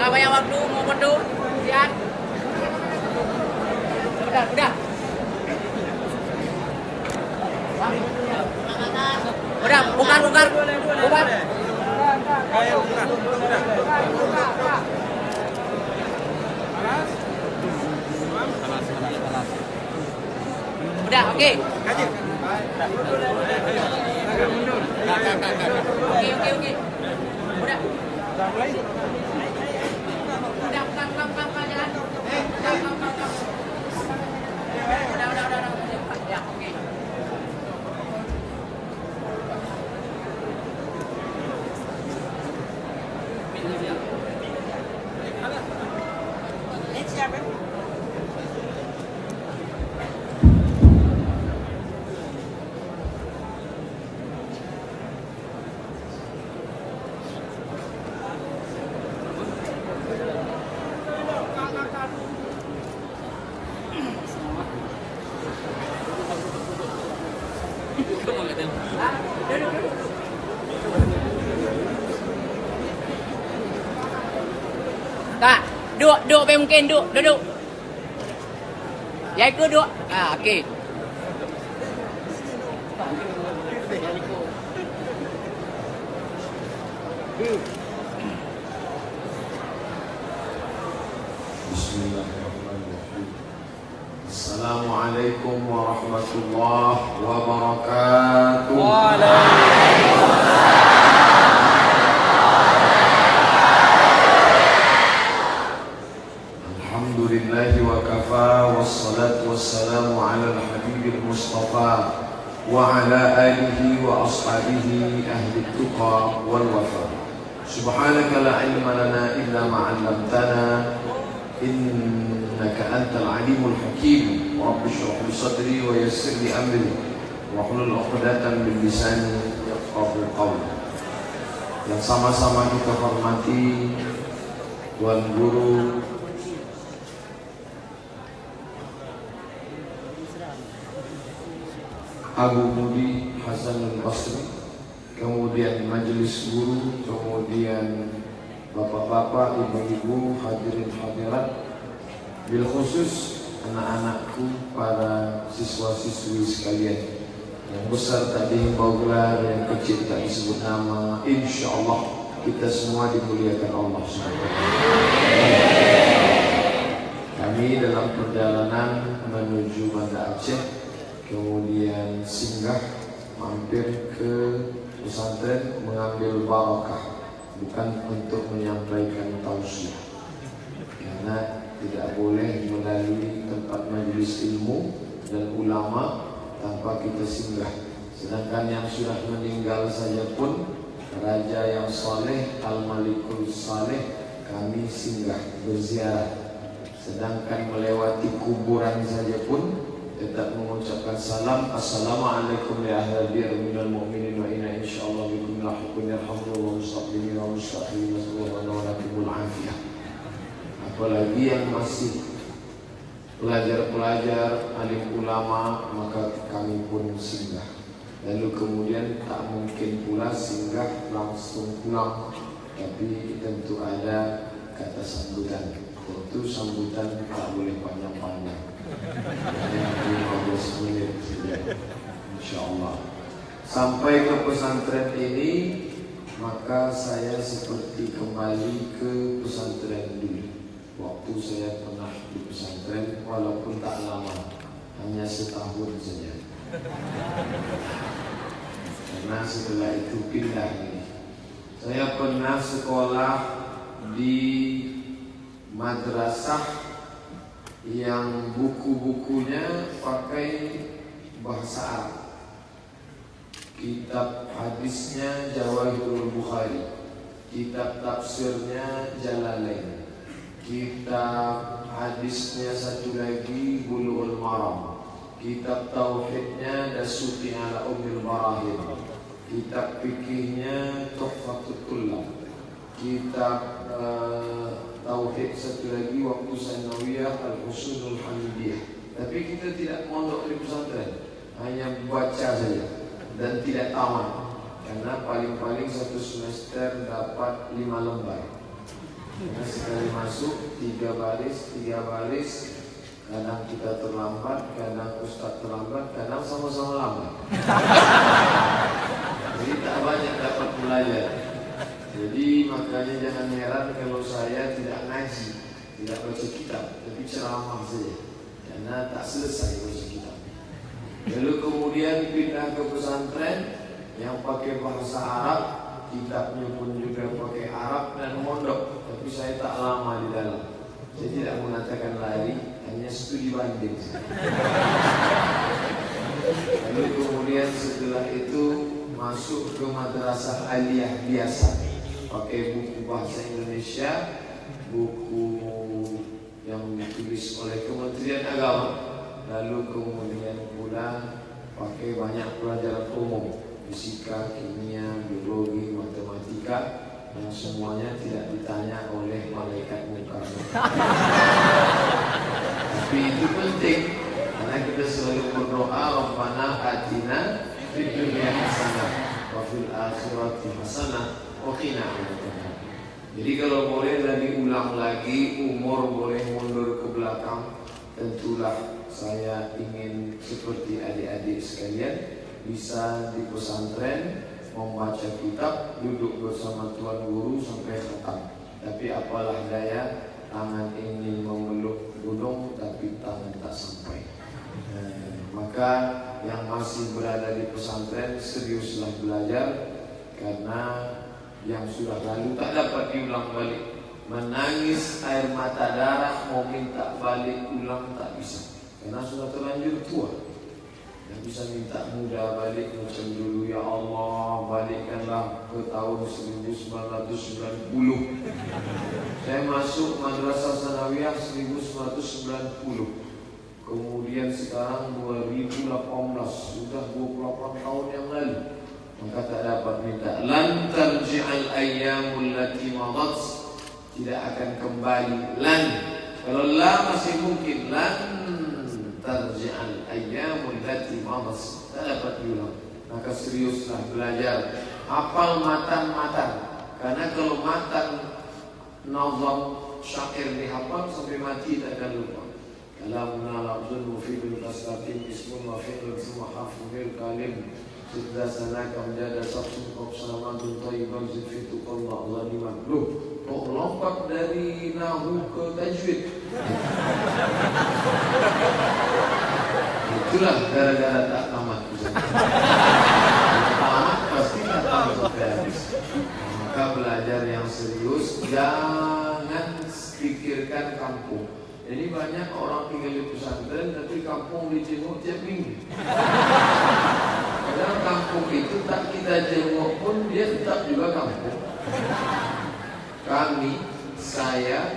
Nggak banyak waktu, mau foto. Lihat. Udah. Udah, bukan. Udah, oke. Oke. Udah. Udah, bukan jalan. Udah. Ya, oke. Kak, duduk mungkin duduk. Ya ikut duduk. Okey. Bismillahirrahmanirrahim. Assalamualaikum warahmatullahi wabarakatuh. Waalaikumsalam. Alhamdulillahi wa kafa, wassalatu wassalamu ala al-habibil mustafa wa ala alihi wa ashabihi ahli tuqa wal wafa. Subhanaka la ilma lana illa ma 'allamtana innaka antal alimul hakim. Rabbi shrah li sadri wa yassir li amri wahlul 'uqdatam min lisani yafqahu qawli. Yang sama-sama kita hormati Tuan Guru Abu Budi Hasanul Basri, kemudian majelis guru, kemudian bapak-bapak, ibu-ibu, hadirin hadirat, bil khusus anak-anakku, para siswa-siswi sekalian. Yang besar tadi himbau gelar, yang kecil tak disebut nama. Insya Allah kita semua dimuliakan Allah SWT. Kami dalam perjalanan menuju Banda Aceh, kemudian singgah mampir ke pesantren mengambil barakah, bukan untuk menyampaikan tausiah, karena tidak boleh melalui tempat majelis ilmu dan ulama tanpa kita singgah. Sedangkan yang sudah meninggal saja pun, raja yang saleh, al-malikul saleh, kami singgah berziarah. Sedangkan melewati kuburan saja pun tetap mengucapkan salam. Assalamualaikum ya ahlal bir minal mu'minin wa inna insyaallah bikum lahiqun yarhamdulillah mustaqbimin wa mustaqbimin wa lakumul afiyah. Apalagi yang masih pelajar-pelajar, alim ulama, maka kami pun singgah. Lalu kemudian tak mungkin pula singgah langsung pulang, tapi tentu ada kata sambutan. Tentu sambutan tak boleh panjang-panjang, hanya 15 menit saja, insyaallah. Sampai ke pesantren ini, maka saya seperti kembali ke pesantren dulu. Waktu saya pernah di pesantren, walaupun tak lama, hanya setahun saja. Karena setelah itu pindah ini. Saya pernah sekolah di madrasah yang buku-bukunya pakai bahasa Arab. Kitab hadisnya Jawahirul Bukhari, kitab tafsirnya Jalalain, kitab hadisnya satu lagi Bulughul Maram, kitab tauhidnya Dasuki ala Ummil Barahim, kitab fikihnya Tuhfatul Tullab, kitab tauhid satu lagi waktu sanawiyah Al-Husunul Hamidiyah. Tapi kita tidak mondok di pesantren, hanya baca saja dan tidak tamat, karena paling-paling satu semester dapat 5 lembar. Karena sekali masuk 3 baris, kadang kita terlambat, kadang ustaz terlambat, kadang sama-sama lambat. Jadi tak banyak dapat belajar. Jadi makanya jangan heran kalau saya tidak ngaji, tidak baca kitab, tapi ceramah saja, karena tak selesai baca kitab. Lalu kemudian pindah ke pesantren yang pakai bahasa Arab, kitabnya pun juga pakai Arab dan mondok, tapi saya tak lama di dalam. Saya tidak mengatakan lari, hanya studi banding. Lalu kemudian setelah itu masuk ke madrasah aliyah biasa, pakai buku bahasa Indonesia, buku yang ditulis oleh Kementerian Agama. Lalu kemudian pula pakai banyak pelajaran umum, fisika, kimia, biologi, matematika, yang semuanya tidak ditanya oleh malaikat munkar. Tapi itu penting, karena kita selalu berdoa, Rabbana atina fid dunya hasanah wa fil akhirati hasanah wa qina adzabannar. Jadi kalau boleh diulang lagi, umur boleh mundur ke belakang, tentulah saya ingin seperti adik-adik sekalian bisa di pesantren membaca kitab, duduk bersama tuan guru sampai khatam. Tapi apalah daya, tangan ingin memeluk gunung tapi tangan tak sampai. Maka yang masih berada di pesantren seriuslah belajar, karena yang sudah lalu tak dapat diulang balik. Menangis air mata darah mau minta balik ulang tak bisa, karena sudah terlanjur tua. Tak bisa minta muda balik macam dulu. Ya Allah, balikkanlah ke tahun 1990. Saya masuk madrasah sanawiyah 1990. Kemudian sekarang 2018, sudah 28 tahun yang lalu. Maka tak dapat minta. Lan tarji'al ayyamul lati madat, tidak akan kembali. Lan, kalau la masih mungkin. Lan tarji'al ayyamul lati madat, tak dapat diulang. Maka seriuslah belajar, hafal matan-matan. Karena kalau matan nazam syair dihafal sampai mati tak akan lupa. Kalamuna lafzun mufidun kasratin ismun wa fi'lun summa hafzul kalim. Sidda sanaka menjada sabsun qobsamadun tayyiban zidfitu qalla Allah limakluh. Kok lompat dari nahu ke tajwid? Itulah gara-gara tak tamat. Tamat pasti tak tamat sampai habis. Maka belajar yang serius, jangan pikirkan kampung. Jadi banyak orang tinggal di pesantren tapi kampung dijenguk tiap minggu. Padahal kampung itu tak kita jenguk pun dia tetap juga kampung. Kami, saya,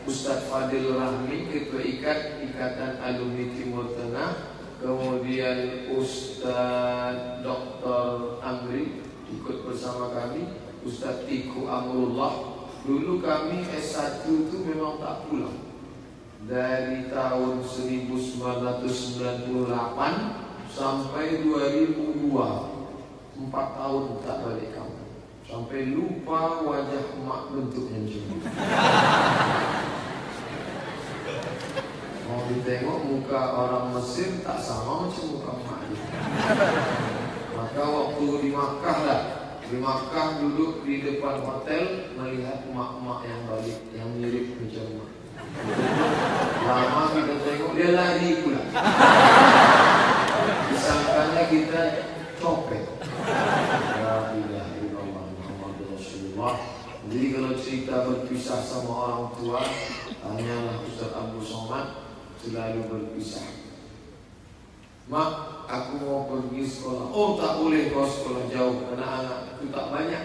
Ustadz Fadil Rahmi, Ketua Ikatan Alumni Timur Tengah, kemudian Ustadz Dr. Amri ikut bersama kami, Ustadz Tiku Amrullah. Dulu kami S1 itu memang tak pulang. Dari tahun 1998 sampai 2002, 4 tahun tak balik kampung. Sampai lupa wajah emak bentuknya macam ni. Mau ditengok muka orang Mesir tak sama macam muka emak dia. Maka waktu di Makkah lah, di Makkah duduk di depan hotel melihat emak-emak yang balik, yang mirip macam emak. Lama kita tengok dia lari pula. Disangkanya kita copet. La ilaha illallah Muhammadur Rasulullah. Jadi kalau cerita berpisah sama orang tua, tanyalah Ustaz Abdul Somad, selalu berpisah. Mak, aku mau pergi sekolah. Oh, tak boleh kau sekolah jauh, anak-anak itu tak banyak.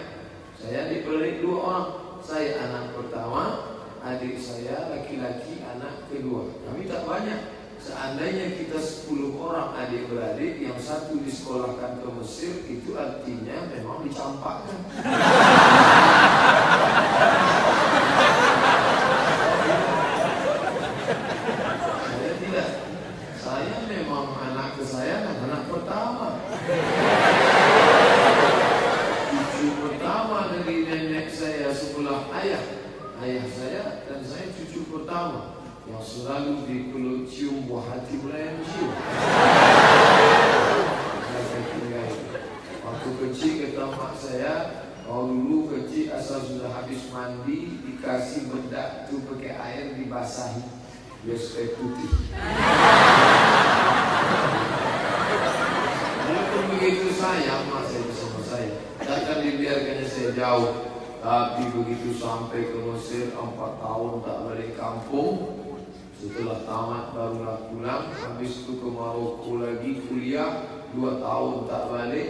Saya diberi 2 orang. Saya anak pertama, adik saya laki-laki anak kedua. Kami tak banyak. Seandainya kita 10 orang adik-beradik, yang satu disekolahkan ke Mesir, itu artinya memang dicampakkan. Saya tidak. Saya memang anak kesayangan, anak pertama. Cucu pertama dari nenek saya sebelah ayah. Ayah saya, dan saya cucu pertama yang selalu dipeluk cium buah hati belayan cium. Saya tinggal. Waktu kecil kata mak saya, kalau dulu kecil asal sudah habis mandi dikasih bedak tu pakai air dibasahi biar supaya putih. Walaupun begitu sayang mak saya bersama saya, takkan dibiarkannya saya jauh. Tapi begitu sampai ke Mesir 4 tahun tak balik kampung. Setelah tamat barulah pulang. Habis itu ke Maroko lagi kuliah 2 tahun tak balik.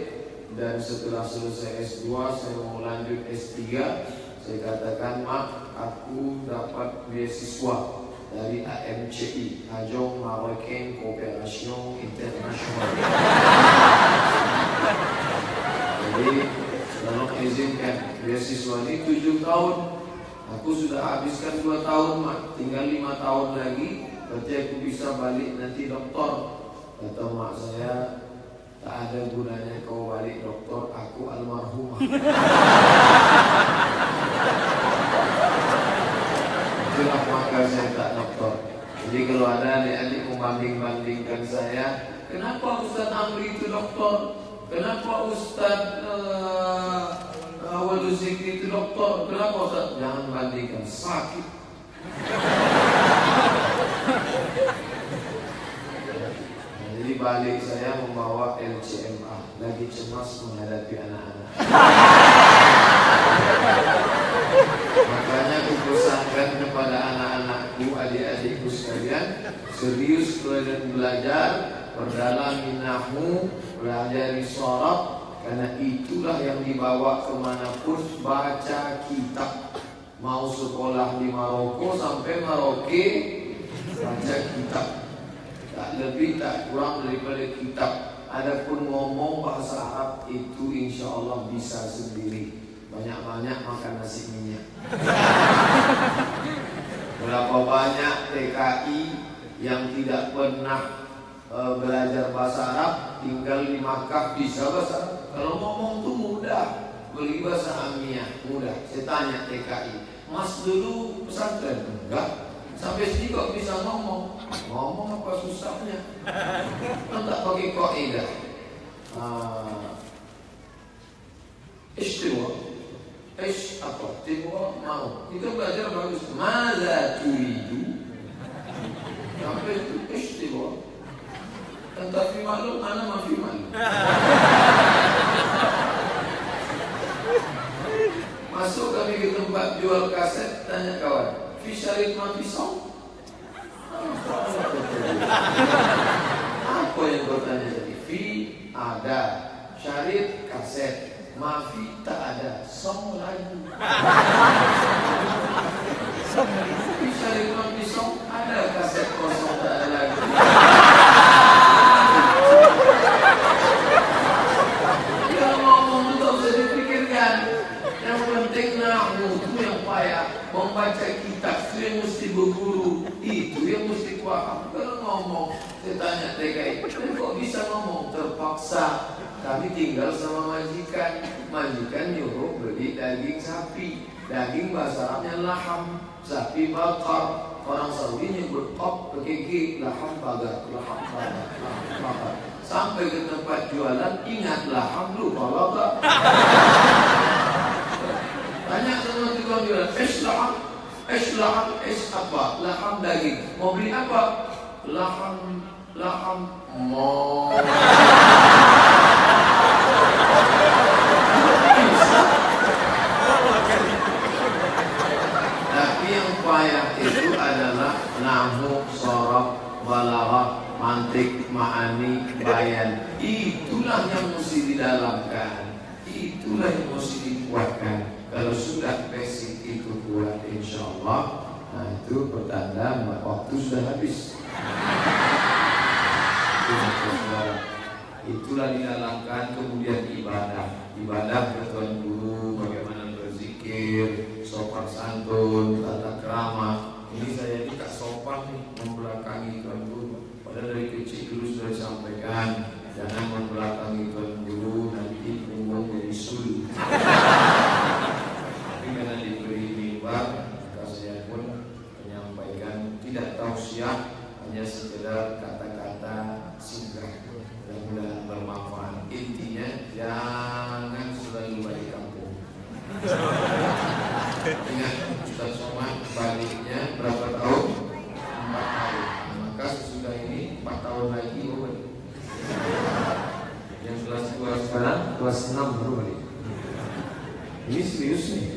Dan setelah selesai S2 saya mau lanjut S3. Saya katakan mak, aku dapat beasiswa dari AMCI, Agence Marocaine Coopération Internationale. Jadi tolong izinkan beasiswa ini 7 tahun. Aku sudah habiskan 2 tahun mak, tinggal 5 tahun lagi. Berarti aku bisa balik nanti doktor. Kata mak saya, tak ada gunanya kau balik doktor, aku almarhumah. Itulah maka saya tak doktor. Jadi kalau ada adik-adik membanding-bandingkan saya, kenapa Ustaz Amri itu doktor? Kenapa Ustaz Awalul Zikri itu doktor? Kenapa Ustaz? Jangan bandingkan, sakit. Jadi balik saya membawa LCMA, lagi cemas menghadapi anak-anak. Makanya aku pesankan kepada anak-anakku, adik-adikku sekalian, serius kalian belajar, perdalam nahwu, pelajari sharaf, karena itulah yang dibawa kemanapun. Baca kitab. Mau sekolah di Maroko sampai Maroke, baca kitab. Tak lebih tak kurang daripada kitab. Adapun ngomong bahasa Arab itu insya Allah bisa sendiri. Banyak-banyak makan nasi minyak. Berapa banyak TKI yang tidak pernah belajar bahasa Arab, tinggal di Makkah bisa bahasa Arab. Kalau ngomong tuh mudah, beli bahasa Amiyah mudah. Saya tanya TKI, Mas dulu pesantren? Enggak. Sampai sini kok bisa ngomong? Ngomong apa susahnya? Kan tak pakai kaidah. Istiwa, ish apa? Tiwa mau. Kita belajar bagus. Mada turidu? Sampai itu istiwa. Tentang fi maklum, ana ma fi maklum. Masuk kami ke tempat jual kaset, tanya kawan, fi syarit ma fi song? Apa yang kau tanya tadi? Fi ada, syarit kaset, ma fi tak ada, song lagi. Fi syarit ma fi song ada kaset kosong tak ada lagi. Membaca kitab itu yang mesti berguru, itu yang mesti paham. Kalau ngomong, saya tanya TKI, kok bisa ngomong? Terpaksa. Kami tinggal sama majikan. Majikan nyuruh beli daging sapi. Daging bahasa Arabnya laham, sapi bakar. Orang Saudi nyebut kop pakai G, laham bagar, laham bagar, laham bakar. Sampai ke tempat jualan, ingat laham, lupa bagar. Tanya sama tukang jualan, laham, apa? Laham daging. Mau beli apa? Laham mau. Tapi yang payah itu adalah nahwu, sharaf, balaghah, mantik, ma'ani, bayan. Itulah yang mesti didalamkan. Itulah yang mesti dikuatkan. Kalau sudah basic itu kuat, insya Allah, nah itu pertanda waktu sudah habis. Itulah didalamkan. Kemudian ibadah ke Tuhan Guru, bagaimana berzikir, sopan santun, tata krama. Ini saya ini tak sopan nih, membelakangi Tuhan Guru. Padahal dari kecil dulu sudah disampaikan, jangan membelakangi Tuhan Guru, nanti punggung jadi sul. Karena diberi mimbar, maka saya tidak tausiah, hanya sekedar kata-kata singgah. Mudah-mudahan bermanfaat. Intinya jangan selalu balik kampung. Ingat, Ustaz Somad baliknya berapa tahun? 4 tahun. Maka sesudah ini 4 tahun lagi baru balik. Yang kelas 2 sekarang kelas 6 baru balik. Ini serius nih.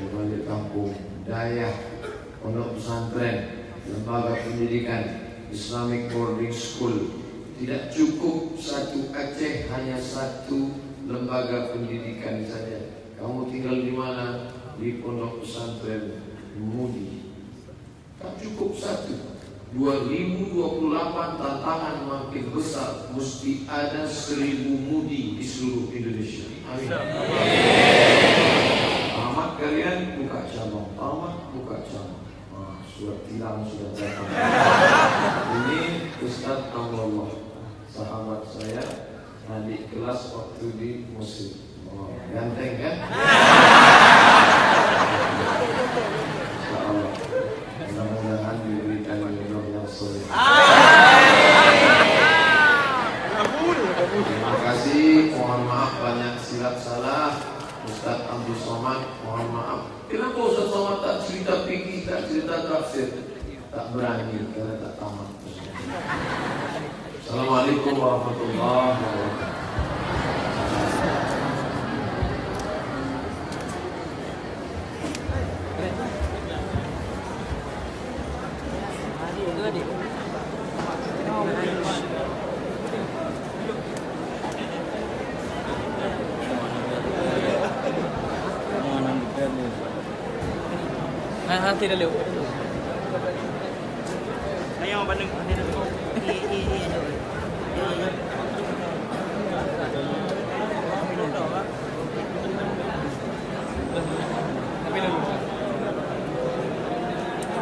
Balik kampung, daya, pondok pesantren, lembaga pendidikan, Islamic boarding school. Tidak cukup satu Aceh, hanya satu lembaga pendidikan saja. Kamu tinggal di mana? Di pondok pesantren Mudi. Tak cukup satu. 2028 tantangan makin besar. Mesti ada 1000 Mudi di seluruh Indonesia. Amin. Tamat kalian buka cabang, tamat buka cabang. Surat tilang sudah datang. Ini Ustaz Allah, sahabat saya, adik kelas waktu di Mesir. Ganteng kan? Insyaallah. Mudah-mudahan diberikan jodoh yang soleh. Terima kasih. Mohon maaf banyak silap salah. Ustaz Abdul Somad, mohon maaf. Kenapa Ustaz Somad tak cerita fikih, tak cerita tafsir? Tak berani karena tak tamat. Assalamualaikum warahmatullahi wabarakatuh. Tidak lewat. Ayam bandeng.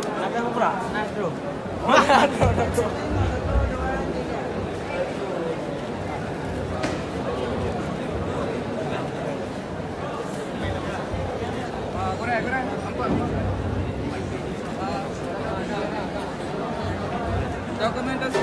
Apa yang kurang? Naik dulu. Kurang. Dokumentasi.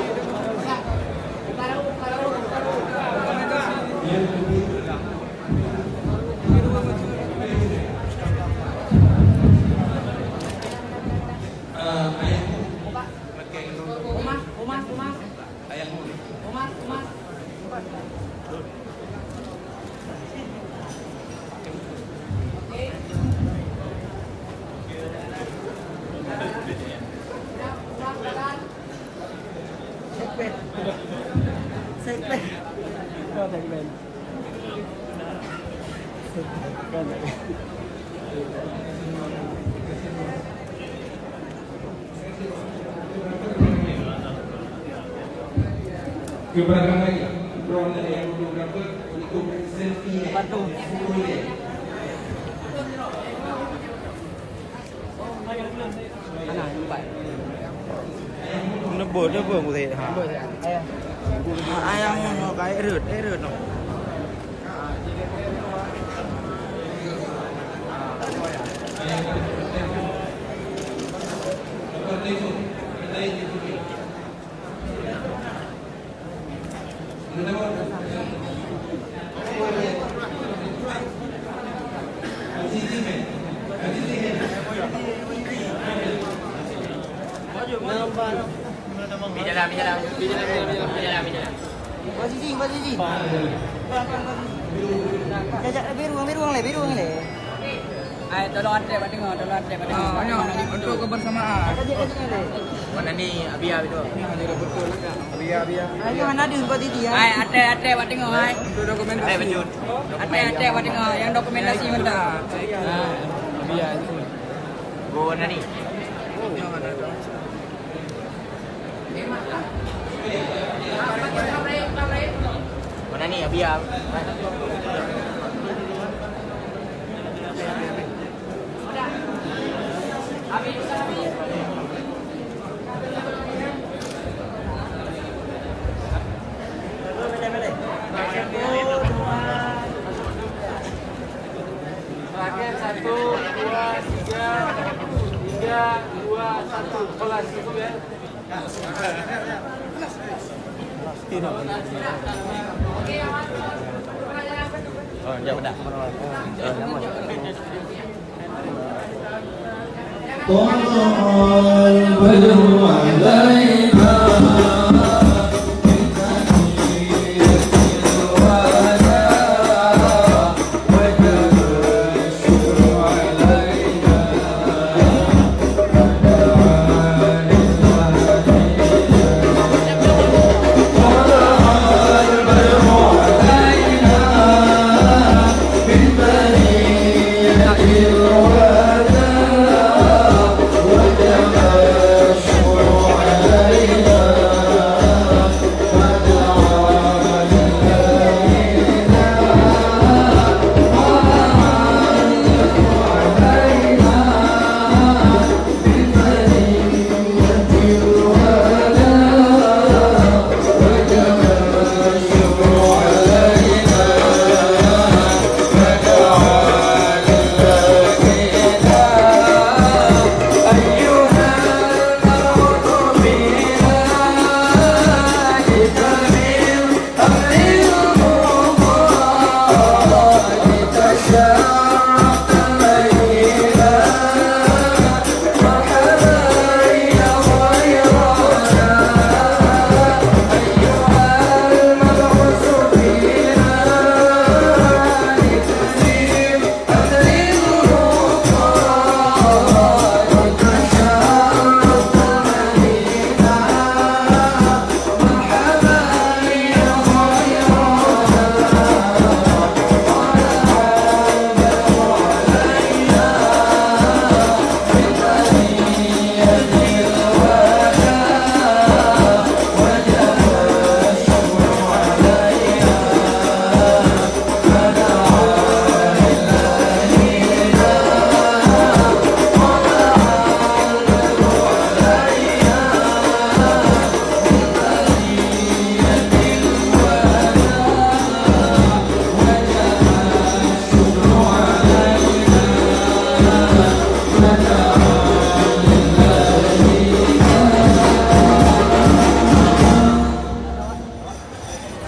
Ke belakang lagi. Drone ada yang fotografer untuk selfie ni. Patung. Mana empat. Nebut boleh. Ha. Ayam no kai rut no. Bijalan. Posisi. Jajak biru le. Ay, tolong ante pak tengok. Untuk kebersamaan. Mana ni Abia itu? Biar. Ayo mana ada kau tadi ya? Ay, ate pak tengok ay. Untuk dokumentasi. Ay, betul. Ate pak tengok yang dokumentasi mana? Biar itu. Go mana ni? Mana ni Abia? Terakhir 1, 2, 3. 2, 1, kelas itu ya. Oh, jauh dah. طلع البدر علينا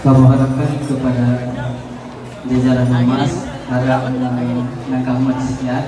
Kami harapkan kepada jajaran Mas harap menangkap sekian.